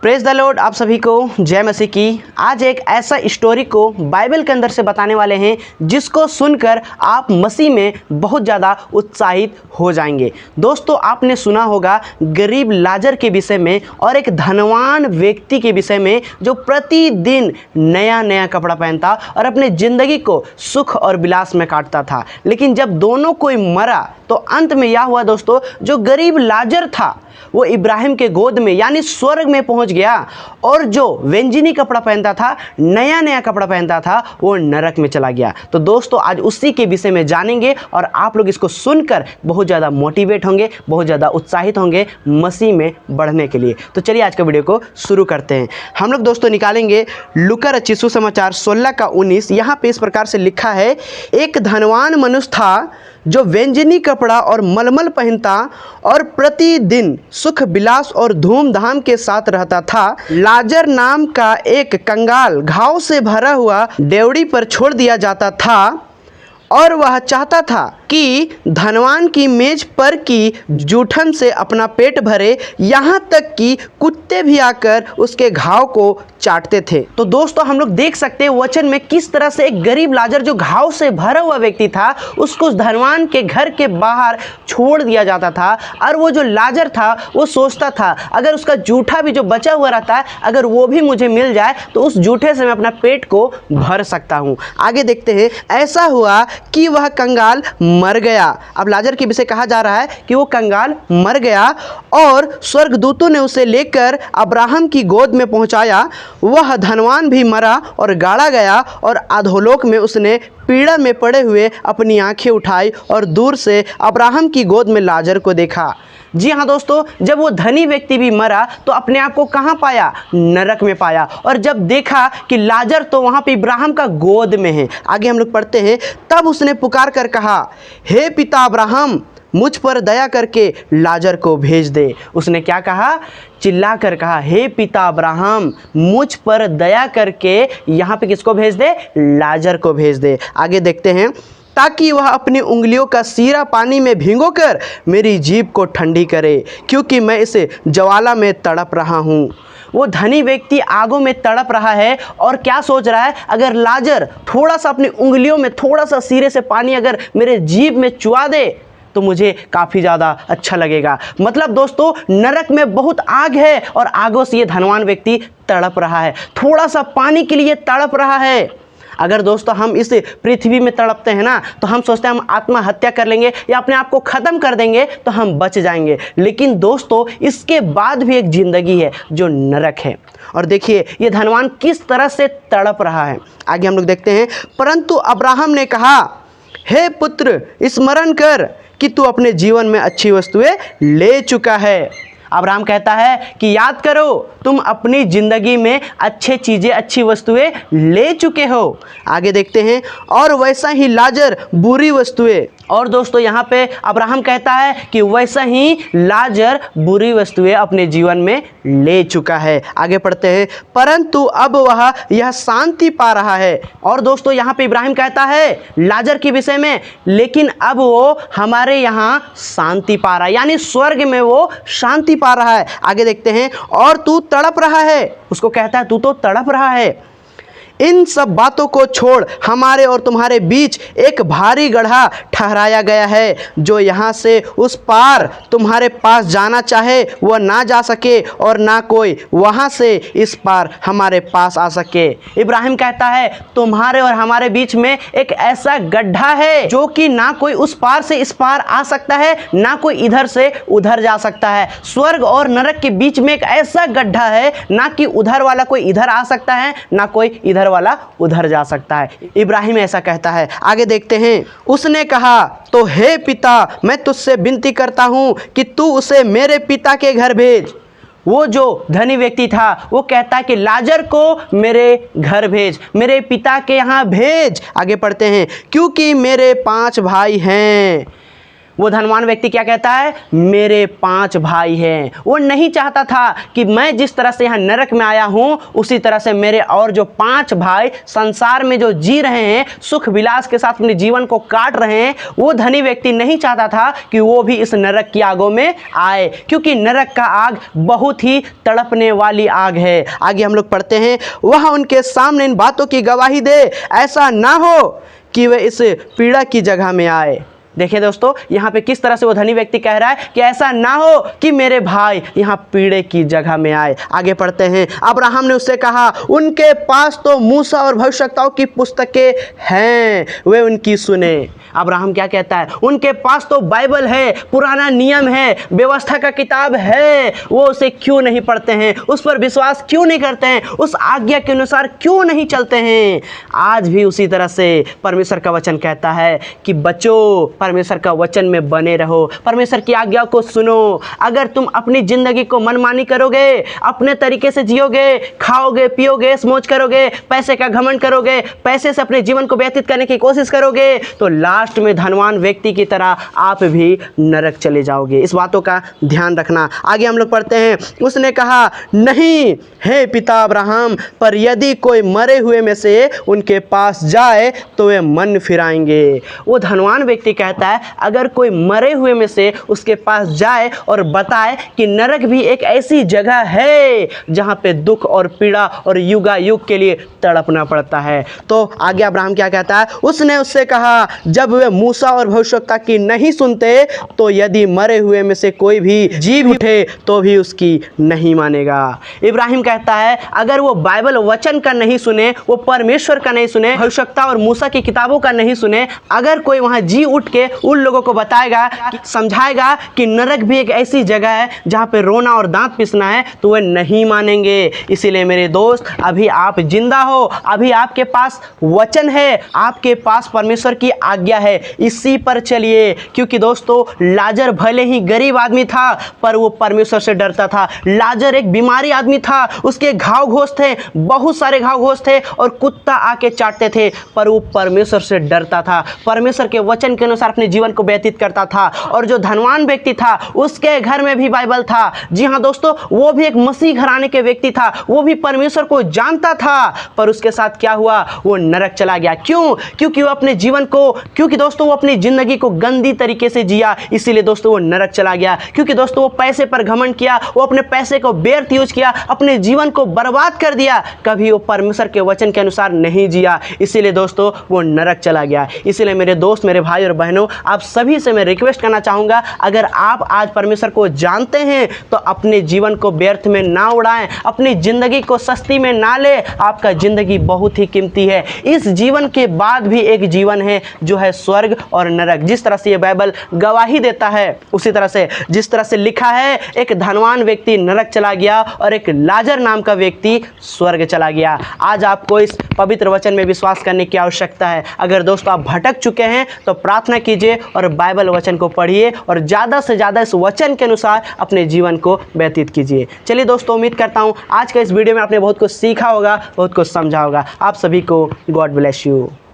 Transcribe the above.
Praise the Lord. आप सभी को जय मसीह की। आज एक ऐसा स्टोरी को बाइबल के अंदर से बताने वाले हैं जिसको सुनकर आप मसीह में बहुत ज़्यादा उत्साहित हो जाएंगे। दोस्तों, आपने सुना होगा गरीब लाजर के विषय में और एक धनवान व्यक्ति के विषय में जो प्रतिदिन नया नया कपड़ा पहनता और अपने ज़िंदगी को सुख और विलास में काटता था। लेकिन जब दोनों कोई मरा तो अंत में यह हुआ दोस्तों, जो गरीब लाजर था वो इब्राहिम के गोद में यानी स्वर्ग में पहुंच गया, और जो व्यंजनी कपड़ा पहनता था, नया नया कपड़ा पहनता था, वो नरक में चला गया। तो दोस्तों, आज उसी के विषय में जानेंगे और आप लोग इसको सुनकर बहुत ज़्यादा मोटिवेट होंगे, बहुत ज़्यादा उत्साहित होंगे मसीह में बढ़ने के लिए। तो चलिए आज का वीडियो को शुरू करते हैं। हम लोग दोस्तों निकालेंगे लूका रचित सुसमाचार 16:19। यहाँ पे इस प्रकार से लिखा है, एक धनवान मनुष्य था जो व्यंजनी कपड़ा और मलमल पहनता और प्रतिदिन सुख विलास और धूमधाम के साथ रहता था। लाजर नाम का एक कंगाल घाव से भरा हुआ डेवढ़ी पर छोड़ दिया जाता था और वह चाहता था कि धनवान की मेज पर की जूठन से अपना पेट भरे, यहाँ तक कि कुत्ते भी आकर उसके घाव को चाटते थे। तो दोस्तों, हम लोग देख सकते हैं वचन में किस तरह से एक गरीब लाजर जो घाव से भरा हुआ व्यक्ति था, उसको उस धनवान के घर के बाहर छोड़ दिया जाता था। और वो जो लाजर था वो सोचता था, अगर उसका जूठा भी जो बचा हुआ रहता है, अगर वो भी मुझे मिल जाए तो उस जूठे से मैं अपना पेट को भर सकता हूँ। आगे देखते हैं, ऐसा हुआ कि वह कंगाल मर गया। अब लाजर के विषय कहा जा रहा है कि वो कंगाल मर गया और स्वर्गदूतों ने उसे लेकर अब्राहम की गोद में पहुंचाया। वह धनवान भी मरा और गाड़ा गया और अधोलोक में उसने पीड़ा में पड़े हुए अपनी आंखें उठाई और दूर से अब्राहम की गोद में लाजर को देखा। जी हाँ दोस्तों, जब वो धनी व्यक्ति भी मरा तो अपने आप को कहाँ पाया? नरक में पाया। और जब देखा कि लाजर तो वहाँ पे इब्राहिम का गोद में है। आगे हम लोग पढ़ते हैं, तब उसने पुकार कर कहा, हे पिता अब्राहम, मुझ पर दया करके लाजर को भेज दे। उसने क्या कहा? चिल्ला कर कहा, हे पिता अब्राहम, मुझ पर दया करके यहाँ पे किसको भेज दे? लाजर को भेज दे। आगे देखते हैं, ताकि वह अपनी उंगलियों का सीरा पानी में भिगोकर मेरी जीभ को ठंडी करे, क्योंकि मैं इसे ज्वाला में तड़प रहा हूँ। वो धनी व्यक्ति आगों में तड़प रहा है और क्या सोच रहा है, अगर लाजर थोड़ा सा अपनी उंगलियों में थोड़ा सा सीरे से पानी अगर मेरे जीभ में चुआ दे तो मुझे काफ़ी ज़्यादा अच्छा लगेगा। मतलब दोस्तों, नरक में बहुत आग है और आगों से ये धनवान व्यक्ति तड़प रहा है, थोड़ा सा पानी के लिए तड़प रहा है। अगर दोस्तों हम इस पृथ्वी में तड़पते हैं ना, तो हम सोचते हैं हम आत्महत्या कर लेंगे या अपने आप को ख़त्म कर देंगे तो हम बच जाएंगे। लेकिन दोस्तों, इसके बाद भी एक ज़िंदगी है जो नरक है। और देखिए ये धनवान किस तरह से तड़प रहा है। आगे हम लोग देखते हैं, परंतु अब्राहम ने कहा, हे पुत्र, स्मरण कर कि तू अपने जीवन में अच्छी वस्तुएं ले चुका है। अब्राहम कहता है कि याद करो, तुम अपनी ज़िंदगी में अच्छी चीज़ें, अच्छी वस्तुएं ले चुके हो। आगे देखते हैं, और वैसा ही लाजर बुरी वस्तुएं। और दोस्तों यहाँ पे अब्राहम कहता है कि वैसा ही लाजर बुरी वस्तुएं अपने जीवन में ले चुका है। आगे पढ़ते हैं, परंतु अब वह यह शांति पा रहा है। और दोस्तों यहाँ पे इब्राहिम कहता है लाजर के विषय में, लेकिन अब वो हमारे यहाँ शांति पा रहा है, यानी स्वर्ग में वो शांति पा रहा है। आगे देखते हैं, और तू तड़प रहा है। उसको कहता है तू तो तड़प रहा है। इन सब बातों को छोड़ हमारे और तुम्हारे बीच एक भारी गड्ढा ठहराया गया है, जो यहाँ से उस पार तुम्हारे पास जाना चाहे वह ना जा सके और ना कोई वहाँ से इस पार हमारे पास आ सके। इब्राहिम कहता है तुम्हारे और हमारे बीच में एक ऐसा गड्ढा है जो कि ना कोई उस पार से इस पार आ सकता है, ना कोई इधर से उधर जा सकता है। स्वर्ग और नरक के बीच में एक ऐसा गड्ढा है, ना कि उधर वाला कोई इधर आ सकता है, ना कोई इधर वाला उधर जा सकता है। इब्राहिम ऐसा कहता है। आगे देखते हैं, उसने कहा, तो हे पिता, मैं तुझसे विनती करता हूं कि तू उसे मेरे पिता के घर भेज। वो जो धनी व्यक्ति था वो कहता है कि लाजर को मेरे घर भेज, मेरे पिता के यहाँ भेज। आगे पढ़ते हैं, क्योंकि मेरे 5 भाई हैं। वो धनवान व्यक्ति क्या कहता है, मेरे 5 भाई हैं। वो नहीं चाहता था कि मैं जिस तरह से यहाँ नरक में आया हूँ उसी तरह से मेरे और जो 5 भाई संसार में जो जी रहे हैं, सुख विलास के साथ अपने जीवन को काट रहे हैं, वो धनी व्यक्ति नहीं चाहता था कि वो भी इस नरक की आगों में आए, क्योंकि नरक का आग बहुत ही तड़पने वाली आग है। आगे हम लोग पढ़ते हैं, वह उनके सामने इन बातों की गवाही दे, ऐसा ना हो कि वे इस पीड़ा की जगह में आए। देखिए दोस्तों, यहाँ पे किस तरह से वो धनी व्यक्ति कह रहा है कि ऐसा ना हो कि मेरे भाई यहाँ पीड़े की जगह में आए। आगे पढ़ते हैं, अब्राहम ने उससे कहा, उनके पास तो मूसा और भविष्यवक्ताओं की पुस्तकें हैं, वे उनकी सुने। अब्राहम क्या कहता है, उनके पास तो बाइबल है, पुराना नियम है, व्यवस्था का किताब है, वो उसे क्यों नहीं पढ़ते हैं, उस पर विश्वास क्यों नहीं करते हैं, उस आज्ञा के अनुसार क्यों नहीं चलते हैं। आज भी उसी तरह से परमेश्वर का वचन कहता है कि बच्चों, परमेश्वर का वचन में बने रहो, परमेश्वर की आज्ञा को सुनो। अगर तुम अपनी जिंदगी को मनमानी करोगे, अपने तरीके से जियोगे, खाओगे पियोगे, मौज करोगे, पैसे का घमंड करोगे, पैसे से अपने जीवन को व्यतीत करने की कोशिश करोगे, तो लास्ट में धनवान व्यक्ति की तरह आप भी नरक चले जाओगे। इस बातों का ध्यान रखना। आगे हम लोग पढ़ते हैं, उसने कहा, नहीं हे पिता अब्राहम, पर यदि कोई मरे हुए में से उनके पास जाए तो वे मन फिराएंगे। वो धनवान व्यक्ति कहता है, अगर कोई मरे हुए में से उसके पास जाए और बताए कि नरक भी एक ऐसी जगह है जहां पे दुख और पीड़ा और युगायुग के लिए तड़पना पड़ता है, तो आगे अब्राहम क्या कहता है, उसने उससे कहा, जब वे मूसा और भविष्यवक्ता की नहीं सुनते तो यदि मरे हुए में से कोई भी जी उठे तो भी उसकी नहीं मानेगा। इब्राहिम कहता है, अगर वो बाइबल वचन का नहीं सुने, वो परमेश्वर का नहीं सुने, भविष्यवक्ता और मूसा की किताबों का नहीं सुने, अगर कोई वहां जी उठ के उन लोगों को बताएगा, समझाएगा कि नरक भी एक ऐसी जगह है जहां पे रोना और दांत पिसना है, तो वे नहीं मानेंगे। इसीलिए मेरे दोस्त, अभी आप जिंदा हो, अभी आपके पास वचन है, आपके पास परमेश्वर की आज्ञा है, इसी पर चलिए। क्योंकि दोस्तों, लाजर भले ही गरीब आदमी था पर वो परमेश्वर से डरता था। लाजर एक बीमारी आदमी था, उसके घाव घोष थे, बहुत सारे घाव घोष थे और कुत्ता आके चाटते थे, पर वो परमेश्वर से डरता था, परमेश्वर के वचन के अनुसार अपने जीवन को व्यतीत करता था। और जो धनवान व्यक्ति था, उसके घर में भी बाइबल था। जी हाँ दोस्तों, वो भी एक मसीह घराने के व्यक्ति था, वो भी परमेश्वर को जानता था, पर उसके साथ क्या हुआ, वो नरक चला गया। क्यों? क्योंकि वो अपने जीवन को, क्योंकि दोस्तों वो अपनी जिंदगी को गंदी तरीके से जिया, इसीलिए दोस्तों वो नरक चला गया। क्योंकि दोस्तों वो पैसे पर घमंड किया, वो अपने पैसे को व्यर्थ यूज किया, अपने जीवन को बर्बाद कर दिया, कभी वो परमेश्वर के वचन के अनुसार नहीं जिया, इसीलिए दोस्तों वो नरक चला गया। इसीलिए मेरे दोस्त, मेरे भाई और बहनों, आप सभी से मैं रिक्वेस्ट करना चाहूँगा, अगर आप आज परमेश्वर को जानते हैं तो अपने जीवन को व्यर्थ में ना उड़ाएं, अपनी ज़िंदगी को सस्ती में ना ले। आपका ज़िंदगी बहुत ही कीमती है। इस जीवन के बाद भी एक जीवन है जो है स्वर्ग और नरक। जिस तरह से ये बाइबल गवाही देता है, उसी तरह से जिस तरह से लिखा है, एक धनवान व्यक्ति नरक चला गया और एक लाजर नाम का व्यक्ति स्वर्ग चला गया। आज आपको इस पवित्र वचन में विश्वास करने की आवश्यकता है। अगर दोस्तों आप भटक चुके हैं तो प्रार्थना कीजिए और बाइबल वचन को पढ़िए और ज़्यादा से ज़्यादा इस वचन के अनुसार अपने जीवन को व्यतीत कीजिए। चलिए दोस्तों, उम्मीद करता हूँ आज का इस वीडियो में आपने बहुत कुछ सीखा होगा, बहुत कुछ समझा होगा। आप सभी को गॉड ब्लेस यू।